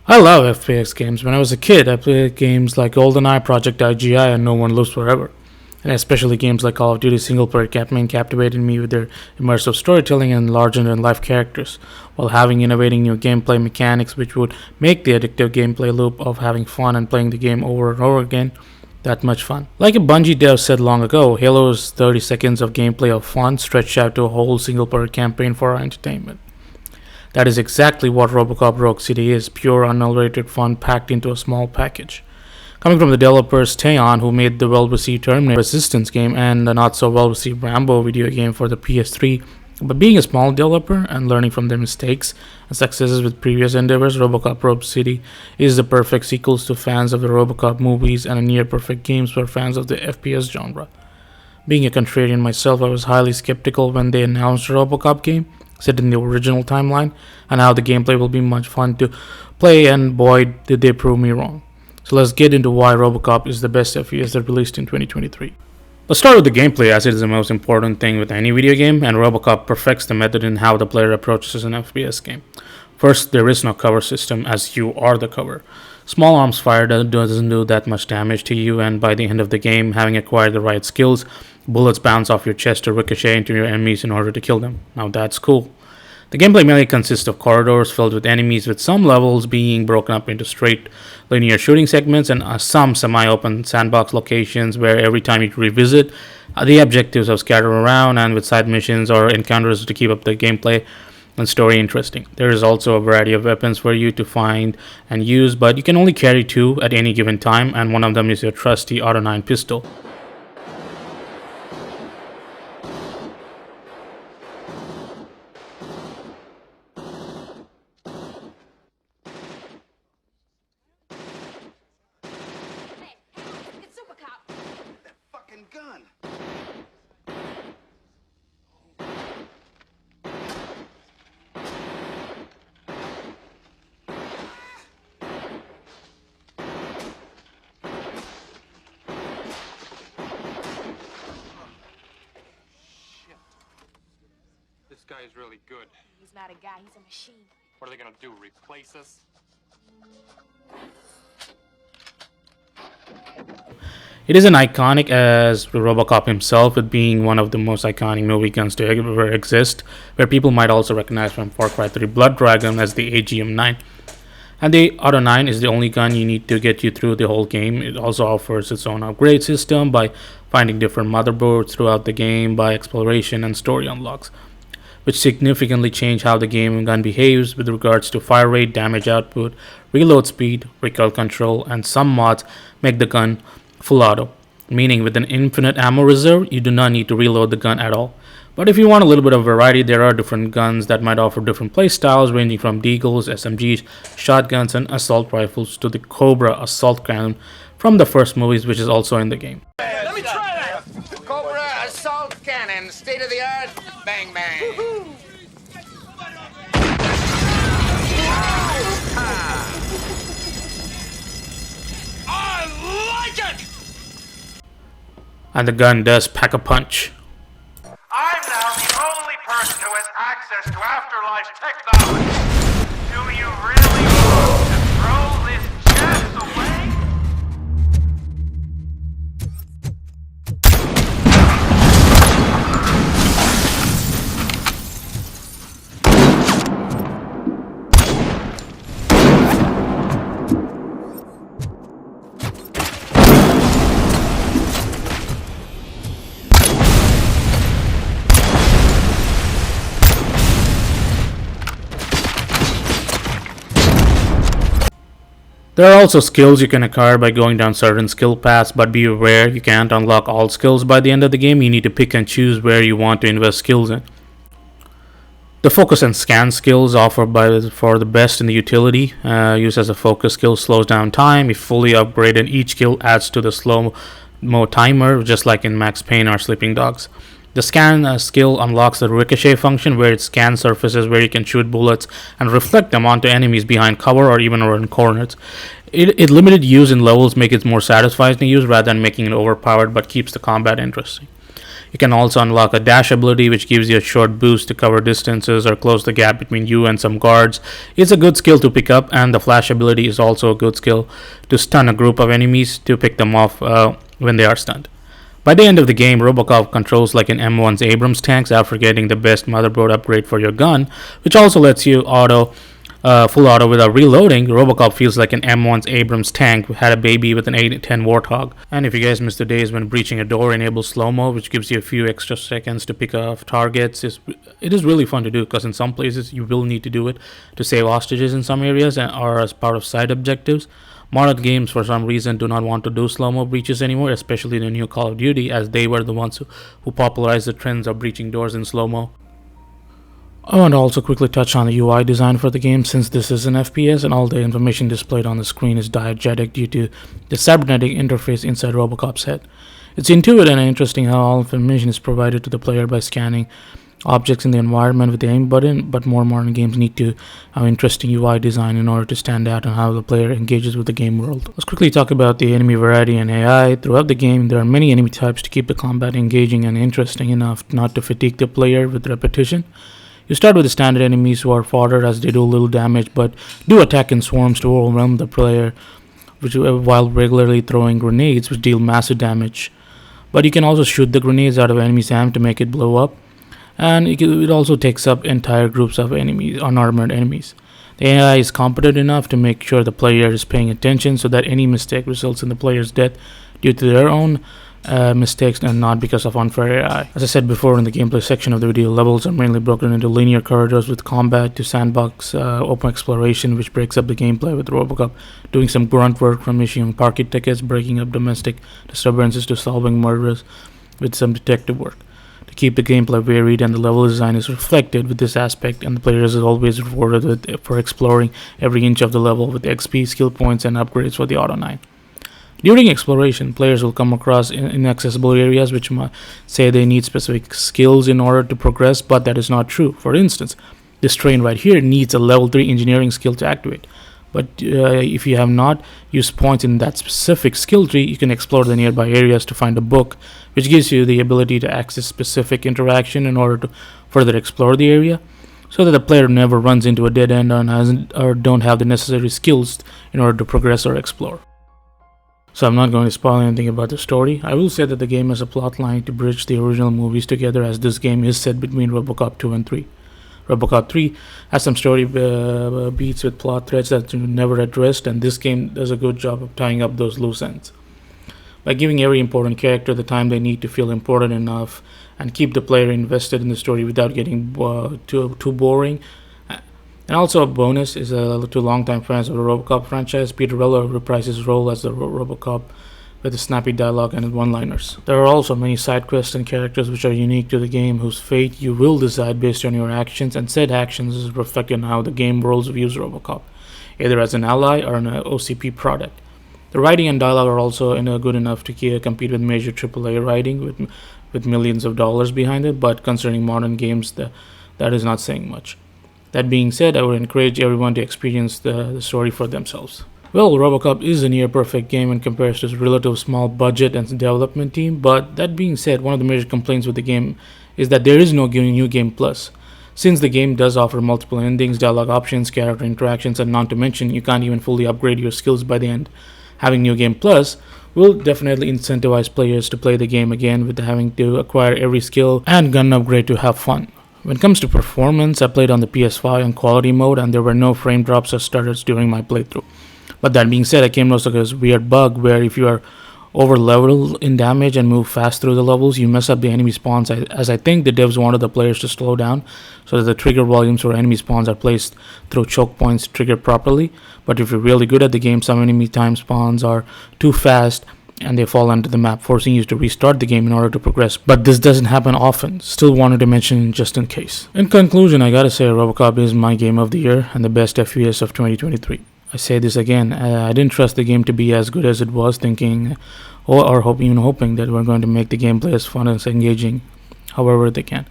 I love FPS games. When I was a kid, I played games like GoldenEye, Project IGI, and No One Lives Forever. And especially games like Call of Duty single player campaign captivated me with their immersive storytelling and larger than life characters, while having innovating new gameplay mechanics which would make the addictive gameplay loop of having fun and playing the game over and over again that much fun. Like a Bungie dev said long ago, Halo is 30 seconds of gameplay of fun stretched out to a whole single player campaign for our entertainment. That is exactly what RoboCop Rogue City is, pure unadulterated fun packed into a small package. Coming from the developers Teon, who made the well-received Terminator Resistance game and the not-so-well-received Rambo video game for the PS3, but being a small developer and learning from their mistakes and successes with previous endeavors, RoboCop Rogue City is the perfect sequel to fans of the RoboCop movies and a near-perfect game for fans of the FPS genre. Being a contrarian myself, I was highly skeptical when they announced a RoboCop game set in the original timeline and how the gameplay will be much fun to play, and boy did they prove me wrong. So let's get into why RoboCop is the best FPS that released in 2023. Let's start with the gameplay, as it is the most important thing with any video game, and RoboCop perfects the method in how the player approaches an FPS game. First, there is no cover system, as you are the cover. Small arms fire doesn't do that much damage to you, and by the end of the game, having acquired the right skills, bullets bounce off your chest or ricochet into your enemies in order to kill them. Now that's cool. The gameplay mainly consists of corridors filled with enemies, with some levels being broken up into straight linear shooting segments and some semi-open sandbox locations where every time you revisit, the objectives are scattered around, and with side missions or encounters to keep up the gameplay and story interesting. There is also a variety of weapons for you to find and use, but you can only carry two at any given time, and one of them is your trusty Auto 9 pistol. It's RoboCop. That fucking gun. Shit. This guy is really good. He's not a guy, he's a machine. What are they gonna do, replace us? It is an iconic as RoboCop himself, with being one of the most iconic movie guns to ever exist, where people might also recognize from Far Cry 3 Blood Dragon as the AGM-9. And the Auto 9 is the only gun you need to get you through the whole game. It also offers its own upgrade system by finding different motherboards throughout the game by exploration and story unlocks, which significantly change how the game gun behaves with regards to fire rate, damage output, reload speed, recoil control, and some mods make the gun full auto, meaning with an infinite ammo reserve, you do not need to reload the gun at all. But if you want a little bit of variety, there are different guns that might offer different playstyles, ranging from deagles, SMGs, shotguns, and assault rifles to the Cobra assault cannon from the first movies, which is also in the game. Let me try that. Cobra assault cannon, state of the art, bang bang. I like it. And the gun does pack a punch. I'm now the only person who has access to afterlife technology. Do you really want to throw this chance away? There are also skills you can acquire by going down certain skill paths, but be aware you can't unlock all skills by the end of the game. You need to pick and choose where you want to invest skills in. The focus and scan skills offered for the best in the utility. Used as a focus skill slows down time. If fully upgraded, each skill adds to the slow-mo timer, just like in Max Payne or Sleeping Dogs. The scan skill unlocks the ricochet function, where it scans surfaces where you can shoot bullets and reflect them onto enemies behind cover or even around corners. It limited use in levels make it more satisfying to use rather than making it overpowered, but keeps the combat interesting. You can also unlock a dash ability which gives you a short boost to cover distances or close the gap between you and some guards. It's a good skill to pick up, and the flash ability is also a good skill to stun a group of enemies to pick them off when they are stunned. By the end of the game, RoboCop controls like an M1's Abrams tanks after getting the best motherboard upgrade for your gun, which also lets you full auto without reloading. RoboCop feels like an M1's Abrams tank who had a baby with an 810 Warthog. And if you guys missed the days when breaching a door enables slow-mo, which gives you a few extra seconds to pick off targets, it is really fun to do because in some places you will need to do it to save hostages in some areas or as part of side objectives. Modern games, for some reason, do not want to do slow-mo breaches anymore, especially the new Call of Duty, as they were the ones who popularized the trends of breaching doors in slow-mo. I want to also quickly touch on the UI design for the game, since this is an FPS and all the information displayed on the screen is diegetic due to the cybernetic interface inside RoboCop's head. It's intuitive and interesting how all information is provided to the player by scanning objects in the environment with the aim button, but more modern games need to have interesting UI design in order to stand out on how the player engages with the game world. Let's quickly talk about the enemy variety and AI. Throughout the game, there are many enemy types to keep the combat engaging and interesting enough not to fatigue the player with repetition. You start with the standard enemies who are fodder as they do little damage but do attack in swarms to overwhelm the player, while regularly throwing grenades which deal massive damage. But you can also shoot the grenades out of enemy's hand to make it blow up, and it also takes up entire groups of enemies, unarmored enemies. The AI is competent enough to make sure the player is paying attention so that any mistake results in the player's death due to their own mistakes and not because of unfair AI. As I said before in the gameplay section of the video, levels are mainly broken into linear corridors with combat to sandbox open exploration, which breaks up the gameplay with RoboCop doing some grunt work from issuing parking tickets, breaking up domestic disturbances to solving murders with some detective work. To keep the gameplay varied and the level design is reflected with this aspect, and the player is always rewarded for exploring every inch of the level with XP, skill points, and upgrades for the Auto 9. During exploration, players will come across inaccessible areas which might say they need specific skills in order to progress, but that is not true. For instance, this train right here needs a level 3 engineering skill to activate. But if you have not used points in that specific skill tree, you can explore the nearby areas to find a book, which gives you the ability to access specific interaction in order to further explore the area, so that the player never runs into a dead end or don't have the necessary skills in order to progress or explore. So I'm not going to spoil anything about the story. I will say that the game has a plot line to bridge the original movies together, as this game is set between RoboCop 2 and 3. RoboCop 3 has some story beats with plot threads that are never addressed, and this game does a good job of tying up those loose ends. By giving every important character the time they need to feel important enough and keep the player invested in the story without getting too boring. And also a bonus is to longtime fans of the RoboCop franchise, Peter Weller reprises his role as the RoboCop with the snappy dialogue and one-liners. There are also many side quests and characters which are unique to the game, whose fate you will decide based on your actions, and said actions is reflected in how the game world views RoboCop, either as an ally or an OCP product. The writing and dialogue are also good enough to compete with major AAA writing with millions of dollars behind it, but concerning modern games, that is not saying much. That being said, I would encourage everyone to experience the story for themselves. Well, RoboCop is a near-perfect game in comparison to its relative small budget and development team, but that being said, one of the major complaints with the game is that there is no new game plus. Since the game does offer multiple endings, dialogue options, character interactions, and not to mention you can't even fully upgrade your skills by the end, having New Game Plus will definitely incentivize players to play the game again with having to acquire every skill and gun upgrade to have fun. When it comes to performance, I played on the PS5 in quality mode and there were no frame drops or stutters during my playthrough. But that being said, I came across this weird bug where if you are over leveled in damage and move fast through the levels, you mess up the enemy spawns, as I think the devs wanted the players to slow down so that the trigger volumes for enemy spawns are placed through choke points triggered properly. But if you're really good at the game, some enemy time spawns are too fast and they fall onto the map, forcing you to restart the game in order to progress. But this doesn't happen often. Still wanted to mention just in case. In conclusion, I gotta say RoboCop is my game of the year and the best FPS of 2023. I say this again, I didn't trust the game to be as good as it was, thinking or hoping that we're going to make the gameplay as fun and as engaging however they can,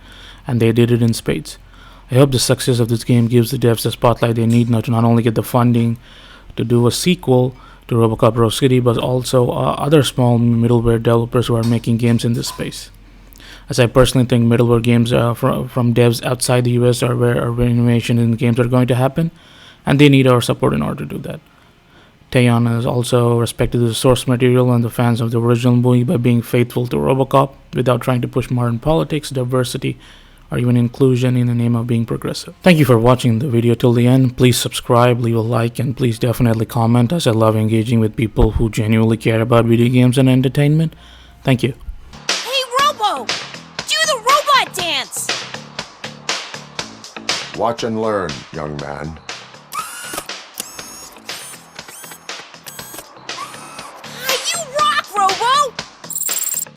and they did it in spades. I hope the success of this game gives the devs the spotlight they need to not only get the funding to do a sequel to RoboCop Rogue City, but also other small middleware developers who are making games in this space. as I personally think middleware games from devs outside the US are where innovation in games are going to happen, and they need our support in order to do that. Taeyeon has also respected the source material and the fans of the original movie by being faithful to RoboCop without trying to push modern politics, diversity, or even inclusion in the name of being progressive. Thank you for watching the video till the end. Please subscribe, leave a like, and please definitely comment, as I love engaging with people who genuinely care about video games and entertainment. Thank you. Hey, Robo! Do the robot dance! Watch and learn, young man.